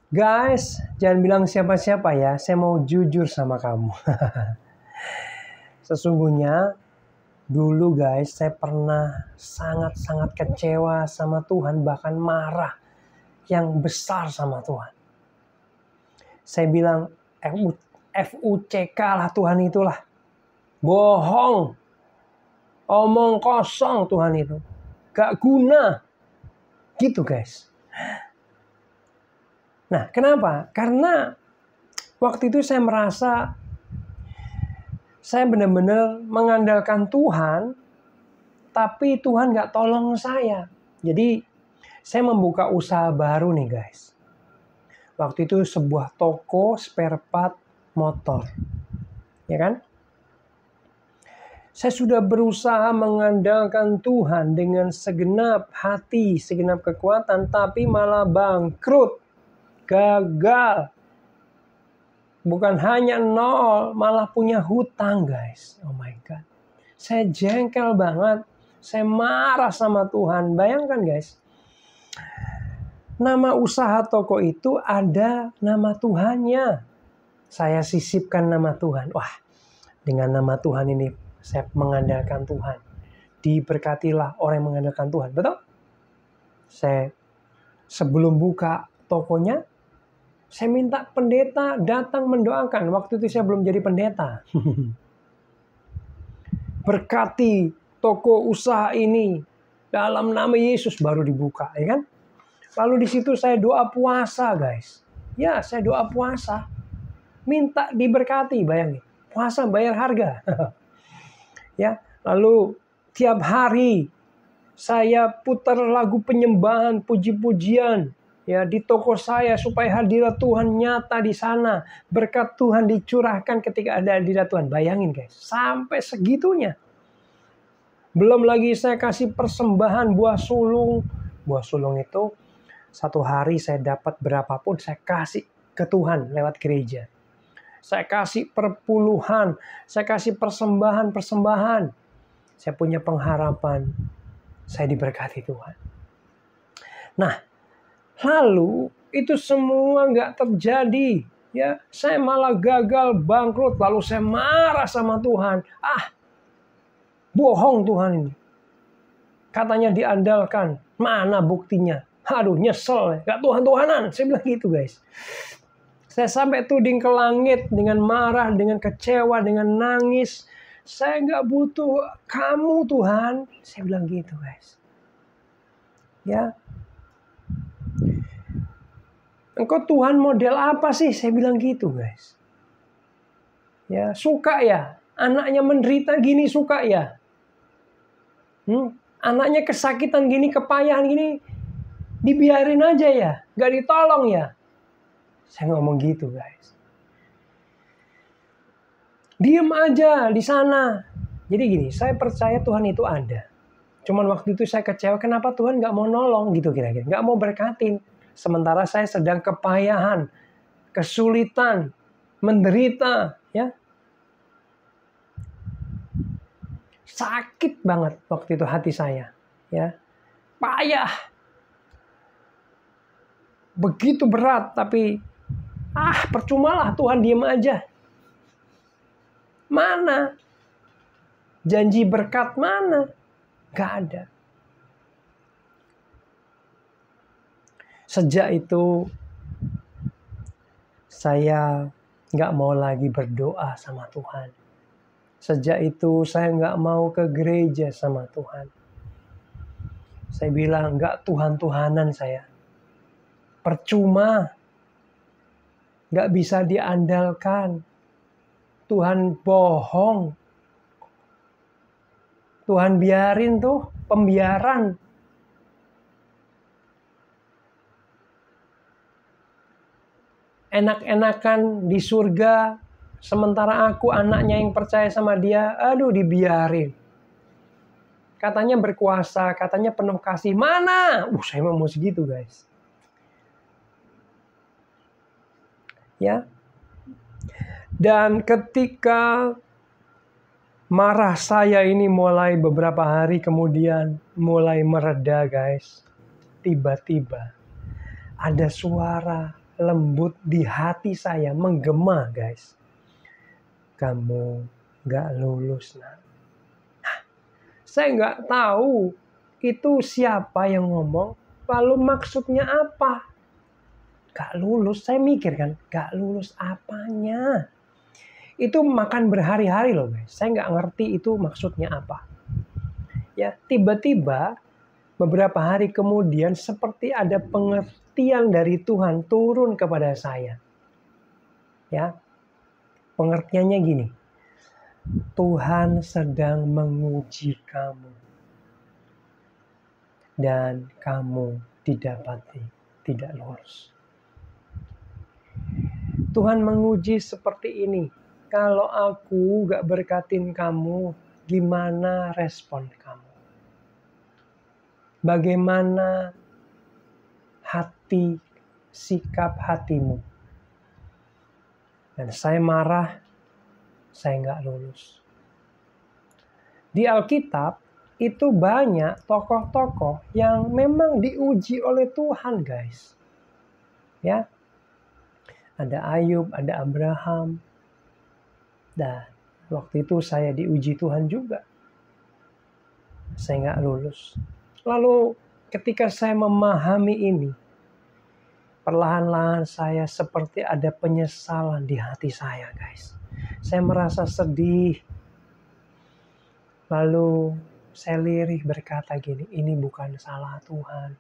Guys, jangan bilang siapa-siapa ya. Saya mau jujur sama kamu. Sesungguhnya dulu guys, saya pernah sangat-sangat kecewa sama Tuhan, bahkan marah yang besar sama Tuhan. Saya bilang, FUCK lah Tuhan itulah. Bohong. Omong kosong Tuhan itu. Gak guna. Gitu guys. Nah, kenapa? Karena waktu itu saya merasa saya benar-benar mengandalkan Tuhan, tapi Tuhan gak tolong saya. Jadi, saya membuka usaha baru nih guys. Waktu itu sebuah toko spare part motor. Ya kan? Saya sudah berusaha mengandalkan Tuhan dengan segenap hati, segenap kekuatan, tapi malah bangkrut. Gagal. Bukan hanya nol, malah punya hutang guys. Oh my God. Saya jengkel banget. Saya marah sama Tuhan. Bayangkan guys. Nama usaha toko itu ada nama Tuhannya. Saya sisipkan nama Tuhan. Wah, dengan nama Tuhan ini saya mengandalkan Tuhan. Diberkatilah orang yang mengandalkan Tuhan. Betul? Saya sebelum buka tokonya, saya minta pendeta datang mendoakan. Waktu itu saya belum jadi pendeta. Berkati toko usaha ini dalam nama Yesus, baru dibuka, ya kan? Lalu di situ saya doa puasa, guys. Ya, saya doa puasa. Minta diberkati, bayangin. Puasa bayar harga. Ya, lalu tiap hari saya putar lagu penyembahan, puji-pujian ya di toko saya supaya hadirat Tuhan nyata di sana. Berkat Tuhan dicurahkan ketika ada hadirat Tuhan. Bayangin guys, sampai segitunya. Belum lagi saya kasih persembahan buah sulung. Buah sulung itu satu hari saya dapat berapapun saya kasih ke Tuhan lewat gereja. Saya kasih perpuluhan, saya kasih persembahan. Saya punya pengharapan, saya diberkati Tuhan. Nah, lalu itu semua nggak terjadi, ya. Saya malah gagal, bangkrut. Lalu saya marah sama Tuhan. Bohong Tuhan ini. Katanya diandalkan, mana buktinya? Aduh, nyesel, nggak Tuhan-Tuhanan. Saya bilang gitu guys. Saya sampai tuding ke langit dengan marah, dengan kecewa, dengan nangis. Saya nggak butuh kamu Tuhan. Saya bilang gitu guys. Ya. Engkau Tuhan model apa sih? Saya bilang gitu guys. Ya, suka ya? Anaknya menderita gini suka ya? Anaknya kesakitan gini, kepayahan gini, dibiarin aja ya? Gak ditolong ya? Saya ngomong gitu guys. Diem aja di sana. Jadi gini, saya percaya Tuhan itu ada. Cuman waktu itu saya kecewa, kenapa Tuhan gak mau nolong gitu kira-kira. Gak mau berkatin. Sementara saya sedang kepayahan, kesulitan, menderita. Ya, sakit banget waktu itu hati saya. Ya, payah. Begitu berat, tapi percumalah Tuhan diem aja. Mana? Janji berkat mana? Gak ada. Sejak itu saya gak mau lagi berdoa sama Tuhan. Sejak itu saya gak mau ke gereja sama Tuhan. Saya bilang gak Tuhan-Tuhanan saya. Percuma. Gak bisa diandalkan. Tuhan bohong. Tuhan biarin tuh pembiaran. Enak-enakan di surga, sementara aku anaknya yang percaya sama dia, aduh dibiarin. Katanya berkuasa, katanya penuh kasih. Mana? Saya mau segitu guys. Ya. Dan ketika marah saya ini mulai beberapa hari kemudian mulai mereda guys. Tiba-tiba ada suara lembut di hati saya menggema, guys. Kamu gak lulus, nak. Saya nggak tahu itu siapa yang ngomong, lalu maksudnya apa. Gak lulus, saya mikir kan, gak lulus apanya. Itu makan berhari-hari loh guys, saya nggak ngerti itu maksudnya apa. Ya, tiba-tiba beberapa hari kemudian seperti ada pengertian dari Tuhan turun kepada saya. Ya, pengertiannya gini. Tuhan sedang menguji kamu. Dan kamu didapati tidak lulus. Tuhan menguji seperti ini. Kalau aku gak berkatin kamu, gimana respon kamu? Bagaimana hati, sikap hatimu? Dan saya marah, saya nggak lulus. Di Alkitab itu banyak tokoh-tokoh yang memang diuji oleh Tuhan, guys. Ya, ada Ayub, ada Abraham, dan waktu itu saya diuji Tuhan juga. Saya nggak lulus. Lalu ketika saya memahami ini, perlahan-lahan saya seperti ada penyesalan di hati saya, guys. Saya merasa sedih. Lalu saya lirih berkata gini, ini bukan salah Tuhan.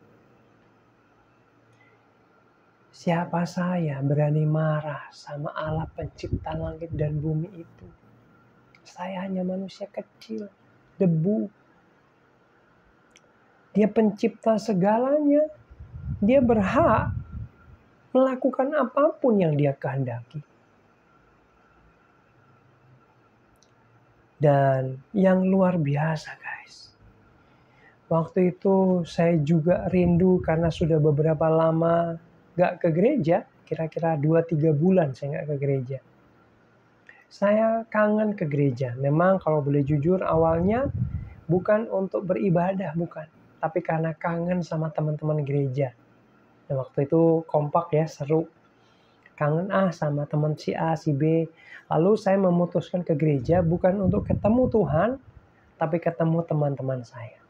Siapa saya berani marah sama Allah pencipta langit dan bumi itu? Saya hanya manusia kecil, debu. Dia pencipta segalanya. Dia berhak melakukan apapun yang dia kehendaki. Dan yang luar biasa, guys. Waktu itu saya juga rindu karena sudah beberapa lama gak ke gereja. Kira-kira 2-3 bulan saya gak ke gereja. Saya kangen ke gereja. Memang kalau boleh jujur awalnya bukan untuk beribadah, bukan. Tapi karena kangen sama teman-teman gereja. Dan waktu itu kompak ya, seru. Kangen sama teman si A, si B. Lalu saya memutuskan ke gereja bukan untuk ketemu Tuhan, tapi ketemu teman-teman saya.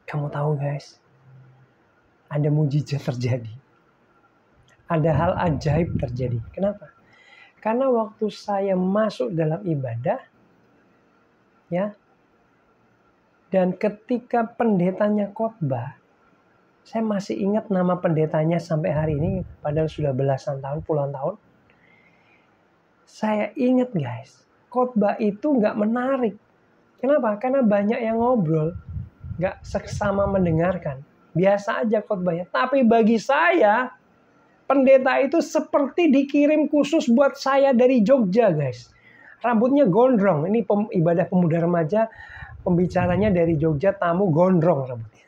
Kamu tahu guys, ada mujizat terjadi. Ada hal ajaib terjadi. Kenapa? Karena waktu saya masuk dalam ibadah, ya, dan ketika pendetanya khotbah, saya masih ingat nama pendetanya sampai hari ini, padahal sudah belasan tahun, puluhan tahun. Saya ingat guys, khotbah itu nggak menarik. Kenapa? Karena banyak yang ngobrol, nggak seksama mendengarkan. Biasa aja khotbahnya. Tapi bagi saya, pendeta itu seperti dikirim khusus buat saya dari Jogja guys. Rambutnya gondrong. Ini ibadah pemuda remaja, pembicaranya dari Jogja, tamu gondrong rambutnya.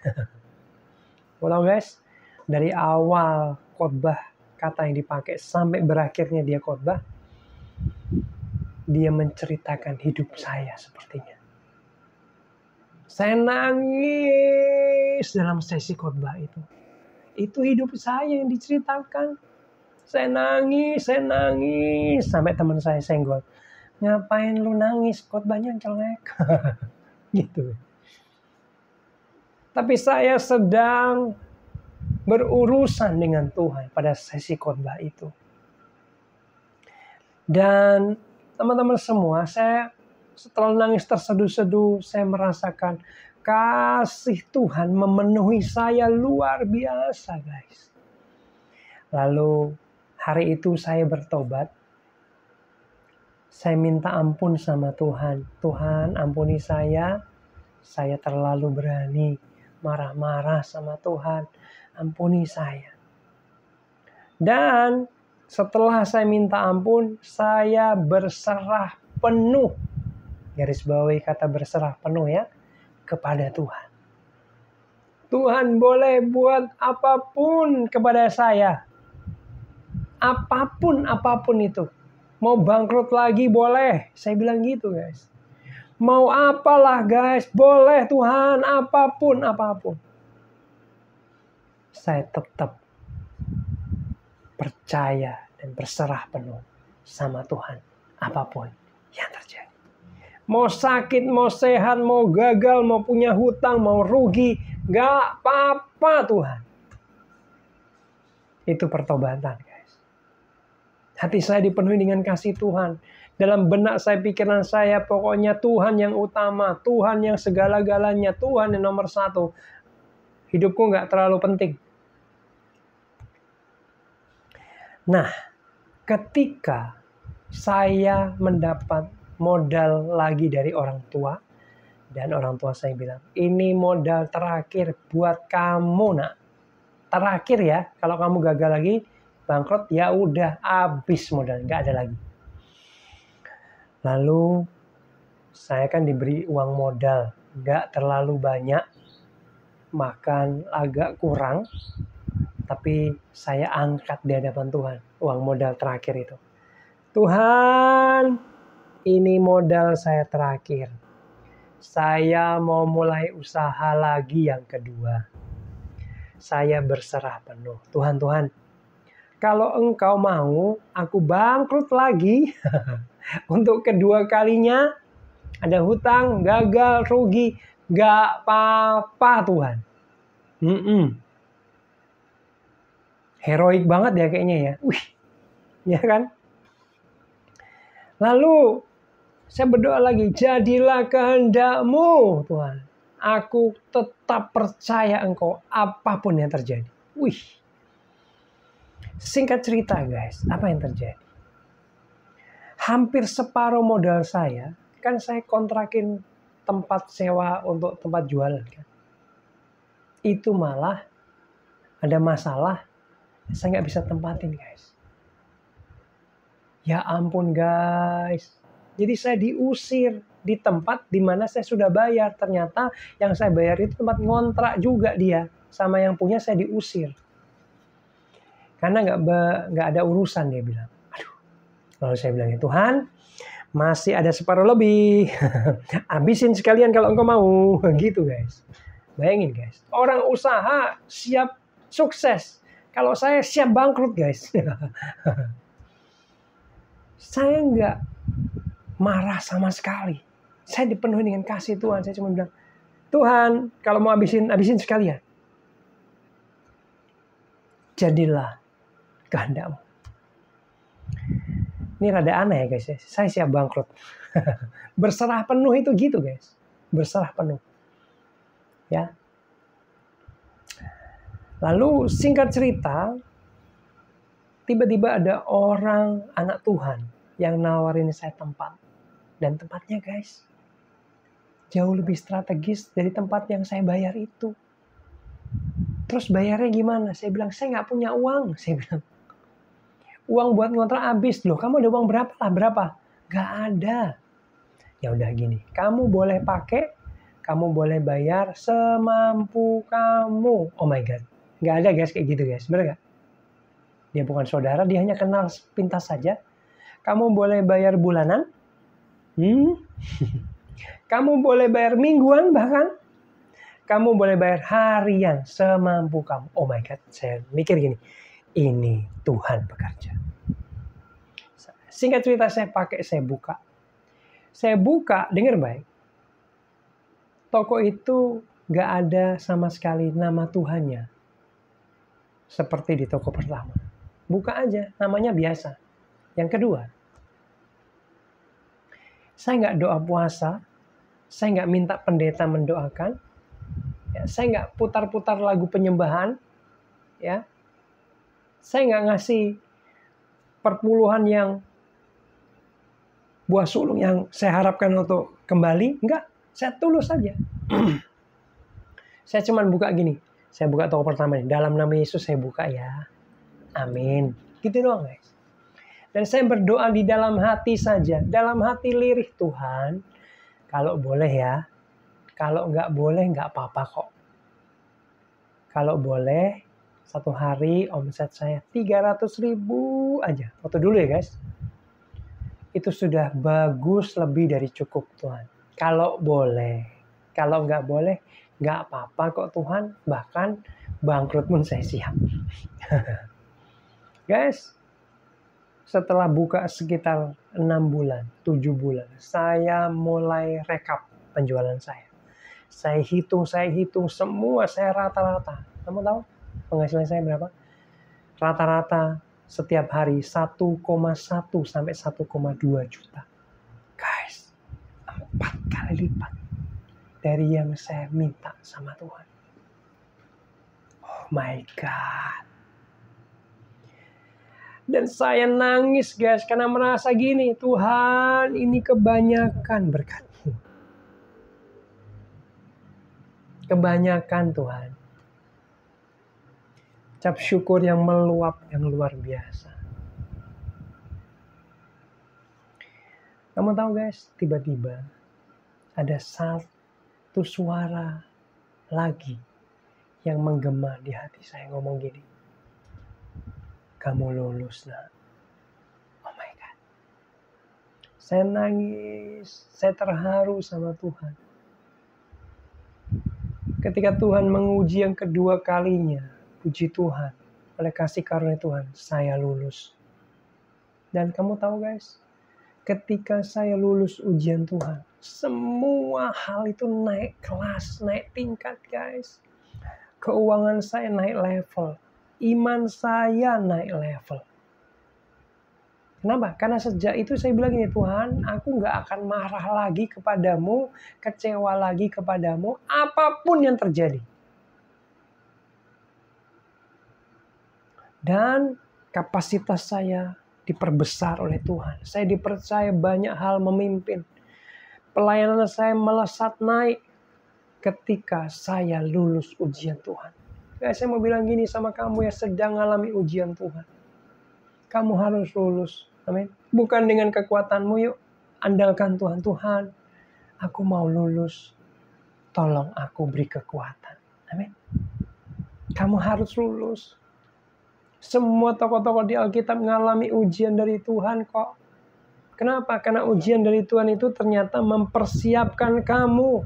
Tahu guys, dari awal khotbah kata yang dipakai sampai berakhirnya dia khotbah, dia menceritakan hidup saya sepertinya. Saya nangis dalam sesi khotbah itu. Itu hidup saya yang diceritakan. Saya nangis sampai teman saya senggol. Ngapain lu nangis? Khotbahnya jelek. Gitu. Tapi saya sedang berurusan dengan Tuhan pada sesi khotbah itu. Dan teman-teman semua, saya setelah nangis terseduh-seduh, saya merasakan kasih Tuhan memenuhi saya luar biasa, guys. Lalu hari itu saya bertobat. Saya minta ampun sama Tuhan. Tuhan, ampuni saya. Saya terlalu berani marah-marah sama Tuhan. Ampuni saya. Dan setelah saya minta ampun, saya berserah penuh. Garis bawahi kata berserah penuh ya. Kepada Tuhan. Tuhan boleh buat apapun kepada saya. Apapun itu. Mau bangkrut lagi boleh. Saya bilang gitu guys. Mau apalah guys, boleh Tuhan, apapun. Saya tetap percaya dan berserah penuh sama Tuhan apapun yang terjadi. Mau sakit, mau sehat, mau gagal, mau punya hutang, mau rugi, gak apa-apa Tuhan. Itu pertobatan guys. Hati saya dipenuhi dengan kasih Tuhan. Dalam benak saya, pikiran saya, pokoknya Tuhan yang utama, Tuhan yang segala-galanya, Tuhan yang nomor satu. Hidupku nggak terlalu penting. Nah, ketika saya mendapat modal lagi dari orang tua, dan orang tua saya bilang, ini modal terakhir buat kamu nak. Terakhir ya, kalau kamu gagal lagi, bangkrut, ya udah habis modal, nggak ada lagi. Lalu saya kan diberi uang modal, nggak terlalu banyak, makan agak kurang, tapi saya angkat di hadapan Tuhan uang modal terakhir itu. Tuhan, ini modal saya terakhir. Saya mau mulai usaha lagi yang kedua. Saya berserah penuh. Tuhan, kalau Engkau mau aku bangkrut lagi untuk kedua kalinya, ada hutang, gagal, rugi, gak apa-apa Tuhan. Heroik banget ya kayaknya ya. Wih, ya kan? Lalu saya berdoa lagi, jadilah kehendak-Mu Tuhan. Aku tetap percaya Engkau apapun yang terjadi. Wih. Singkat cerita guys, apa yang terjadi? Hampir separuh modal saya, kan saya kontrakin tempat sewa untuk tempat jualan kan. Itu malah ada masalah, saya nggak bisa tempatin guys. Ya ampun guys. Jadi saya diusir di tempat di mana saya sudah bayar. Ternyata yang saya bayar itu tempat ngontrak juga dia. Sama yang punya saya diusir. Karena nggak ada urusan dia bilang. Aduh. Lalu saya bilang, Tuhan masih ada separuh lebih. Habisin sekalian kalau Engkau mau. Gitu guys. Bayangin guys. Orang usaha siap sukses. Kalau saya siap bangkrut guys. Saya nggak marah sama sekali. Saya dipenuhi dengan kasih Tuhan. Saya cuma bilang, Tuhan kalau mau habisin sekalian. Jadilah kehendak-Mu. Ini rada aneh ya guys. Saya siap bangkrut. Berserah penuh itu gitu guys. Berserah penuh. Ya. Lalu singkat cerita, tiba-tiba ada orang anak Tuhan yang nawarin saya tempat. Dan tempatnya guys, jauh lebih strategis dari tempat yang saya bayar itu. Terus bayarnya gimana? Saya bilang, saya nggak punya uang. Saya bilang, uang buat ngontrak habis. Loh, kamu ada uang berapa lah? Berapa? Nggak ada. Ya udah gini, kamu boleh pakai, kamu boleh bayar semampu kamu. Oh my God. Nggak ada guys kayak gitu guys. Bener nggak? Dia bukan saudara, dia hanya kenal sepintas saja. Kamu boleh bayar bulanan. Kamu boleh bayar mingguan bahkan. Kamu boleh bayar harian semampu kamu. Oh my God, saya mikir gini. Ini Tuhan bekerja. Singkat cerita saya buka. Saya buka, dengar baik. Toko itu gak ada sama sekali nama Tuhannya. Seperti di toko pertama. Buka aja, namanya biasa. Yang kedua, saya nggak doa puasa, saya nggak minta pendeta mendoakan, ya, saya nggak putar-putar lagu penyembahan, ya, saya nggak ngasih perpuluhan yang buah sulung yang saya harapkan untuk kembali, enggak, saya tulus saja. Saya cuma buka gini, saya buka toko pertama ini, dalam nama Yesus saya buka ya, amin, gitu doang guys. Dan saya berdoa di dalam hati saja. Dalam hati lirih, Tuhan, kalau boleh ya. Kalau nggak boleh, nggak apa-apa kok. Kalau boleh, satu hari omset saya 300.000 aja. Foto dulu ya guys. Itu sudah bagus, lebih dari cukup Tuhan. Kalau boleh. Kalau nggak boleh, nggak apa-apa kok Tuhan. Bahkan bangkrut pun saya siap. Guys, setelah buka sekitar 6 bulan, 7 bulan, saya mulai rekap penjualan saya. Saya hitung semua, saya rata-rata. Kamu tahu penghasilan saya berapa? Rata-rata setiap hari 1,1 sampai 1,2 juta. Guys, 4 kali lipat dari yang saya minta sama Tuhan. Oh my God. Dan saya nangis guys, karena merasa gini, Tuhan ini kebanyakan berkat-Mu. Kebanyakan Tuhan. Ucap syukur yang meluap, yang luar biasa. Kamu tahu guys, tiba-tiba ada satu suara lagi yang menggema di hati saya, ngomong gini, kamu lulus nak. Oh my God. Saya nangis, saya terharu sama Tuhan. Ketika Tuhan menguji yang kedua kalinya, puji Tuhan, oleh kasih karunia Tuhan, saya lulus. Dan kamu tahu guys, ketika saya lulus ujian Tuhan, semua hal itu naik kelas, naik tingkat guys. Keuangan saya naik level, iman saya naik level. Kenapa? Karena sejak itu saya bilang gini, Tuhan, aku gak akan marah lagi kepadamu, kecewa lagi kepadamu, apapun yang terjadi. Dan kapasitas saya diperbesar oleh Tuhan. Saya dipercaya banyak hal memimpin. Pelayanan saya melesat naik ketika saya lulus ujian Tuhan. Saya mau bilang gini sama kamu yang sedang mengalami ujian Tuhan. Kamu harus lulus. Amin. Bukan dengan kekuatanmu, yuk. Andalkan Tuhan. Tuhan, aku mau lulus. Tolong aku beri kekuatan. Amin. Kamu harus lulus. Semua tokoh-tokoh di Alkitab mengalami ujian dari Tuhan kok. Kenapa? Karena ujian dari Tuhan itu ternyata mempersiapkan kamu.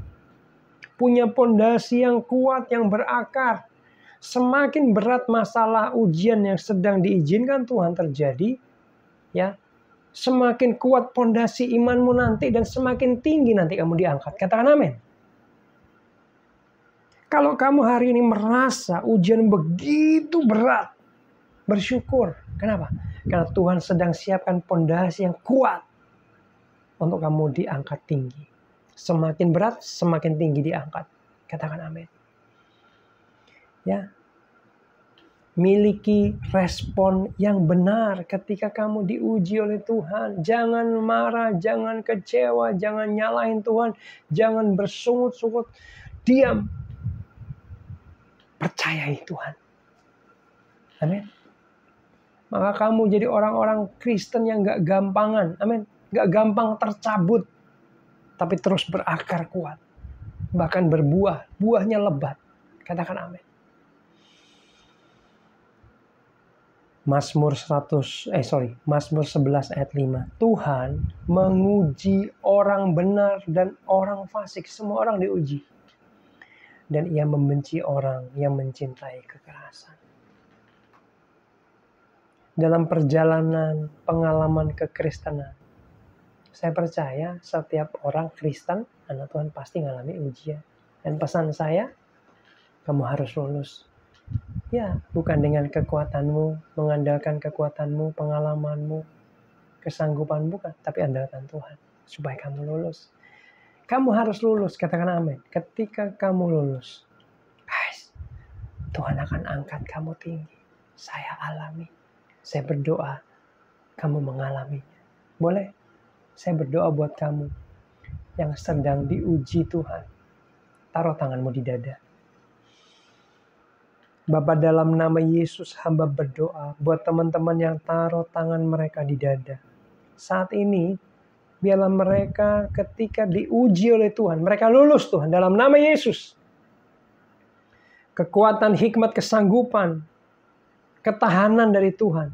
Punya pondasi yang kuat, yang berakar. Semakin berat masalah ujian yang sedang diizinkan Tuhan terjadi, ya, semakin kuat pondasi imanmu nanti dan semakin tinggi nanti kamu diangkat. Katakan amin. Kalau kamu hari ini merasa ujian begitu berat, bersyukur. Kenapa? Karena Tuhan sedang siapkan pondasi yang kuat untuk kamu diangkat tinggi. Semakin berat, semakin tinggi diangkat. Katakan amin. Ya, miliki respon yang benar ketika kamu diuji oleh Tuhan. Jangan marah, jangan kecewa, jangan nyalahin Tuhan, jangan bersungut-sungut. Diam. Percayai Tuhan. Amin. Maka kamu jadi orang-orang Kristen yang gak gampangan. Amin. Gak gampang tercabut. Tapi terus berakar kuat. Bahkan berbuah. Buahnya lebat. Katakan amin. Mazmur 11 ayat 5. Tuhan menguji orang benar dan orang fasik. Semua orang diuji. Dan ia membenci orang yang mencintai kekerasan. Dalam perjalanan pengalaman kekristenan, saya percaya setiap orang Kristen, anak Tuhan pasti mengalami ujian. Dan pesan saya, kamu harus lulus. Ya, bukan dengan kekuatanmu, mengandalkan kekuatanmu, pengalamanmu, kesanggupan, bukan. Tapi andalkan Tuhan, supaya kamu lulus. Kamu harus lulus, katakan amin. Ketika kamu lulus, guys, Tuhan akan angkat kamu tinggi. Saya alami, saya berdoa, kamu mengalaminya. Boleh? Saya berdoa buat kamu yang sedang diuji Tuhan. Taruh tanganmu di dada. Bapa, dalam nama Yesus hamba berdoa buat teman-teman yang taruh tangan mereka di dada. Saat ini, biarlah mereka ketika diuji oleh Tuhan, mereka lulus Tuhan dalam nama Yesus. Kekuatan, hikmat, kesanggupan, ketahanan dari Tuhan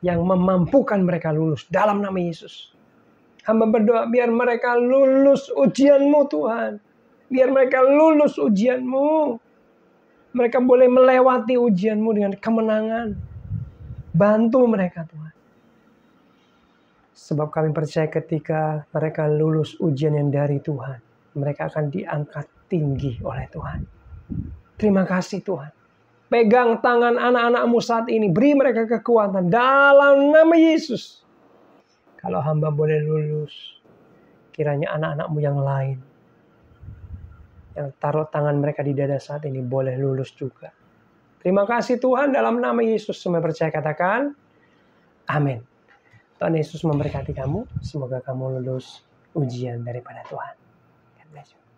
yang memampukan mereka lulus dalam nama Yesus. Hamba berdoa biar mereka lulus ujianmu Tuhan. Biar mereka lulus ujianmu. Mereka boleh melewati ujianmu dengan kemenangan. Bantu mereka Tuhan. Sebab kami percaya ketika mereka lulus ujian yang dari Tuhan, mereka akan diangkat tinggi oleh Tuhan. Terima kasih Tuhan. Pegang tangan anak-anak-Mu saat ini. Beri mereka kekuatan dalam nama Yesus. Kalau hamba boleh lulus, kiranya anak-anak-Mu yang lain yang taruh tangan mereka di dada saat ini boleh lulus juga. Terima kasih Tuhan, dalam nama Yesus semua percaya katakan amin. Tuhan Yesus memberkati kamu. Semoga kamu lulus ujian daripada Tuhan. God bless you.